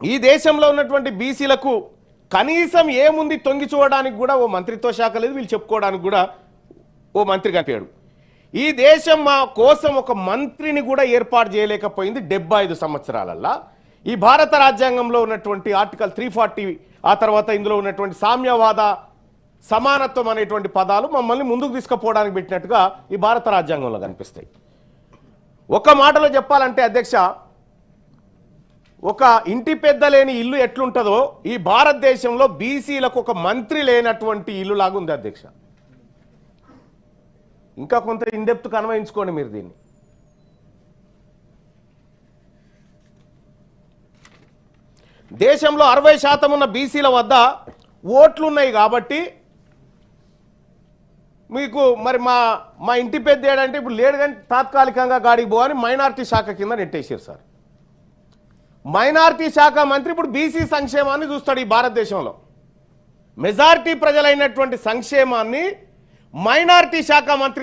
ఈ దేశంలో ఉన్నటువంటి బీసీలకు కనీసం ఏముంది తొంగి చూడడానికి కూడా ఓ మంత్రిత్వ శాఖ లేదు, వీళ్ళు చెప్పుకోవడానికి కూడా ఓ మంత్రి కనిపించాడు. ఈ దేశం మా కోసం ఒక మంత్రిని కూడా ఏర్పాటు చేయలేకపోయింది 75 సంవత్సరాలల్లా. ఈ భారత రాజ్యాంగంలో ఉన్నటువంటి ఆర్టికల్ 340 ఆ తర్వాత ఇందులో ఉన్నటువంటి సామ్యవాద సమానత్వం అనేటువంటి పదాలు మమ్మల్ని ముందుకు తీసుకుపోవడానికి పెట్టినట్టుగా ఈ భారత రాజ్యాంగంలో కనిపిస్తాయి. ఒక మాటలో చెప్పాలంటే అధ్యక్ష, ఒక ఇంటి పెద్ద లేని ఇల్లు ఎట్లుంటుందో ఈ భారతదేశంలో బీసీలకు ఒక మంత్రి లేనటువంటి ఇల్లు లాగా ఉంది అధ్యక్ష. ఇంకా కొంత ఇన్డెప్త్ కన్వయించుకోండి మీరు దీన్ని. దేశంలో 60% ఉన్న బీసీల వద్ద ఓట్లున్నాయి కాబట్టి మీకు మరి మా ఇంటి పెద్ద ఏడంటే ఇప్పుడు లేడు కానీ తాత్కాలికంగా గాడికి పోవని మైనార్టీ శాఖ కింద నెట్టేసారు సార్. మైనార్టీ శాఖ మంత్రి ఇప్పుడు బీసీ సంక్షేమాన్ని చూస్తాడు. ఈ భారతదేశంలో మెజారిటీ ప్రజలైనటువంటి సంక్షేమాన్ని మైనార్టీ శాఖ మంత్రి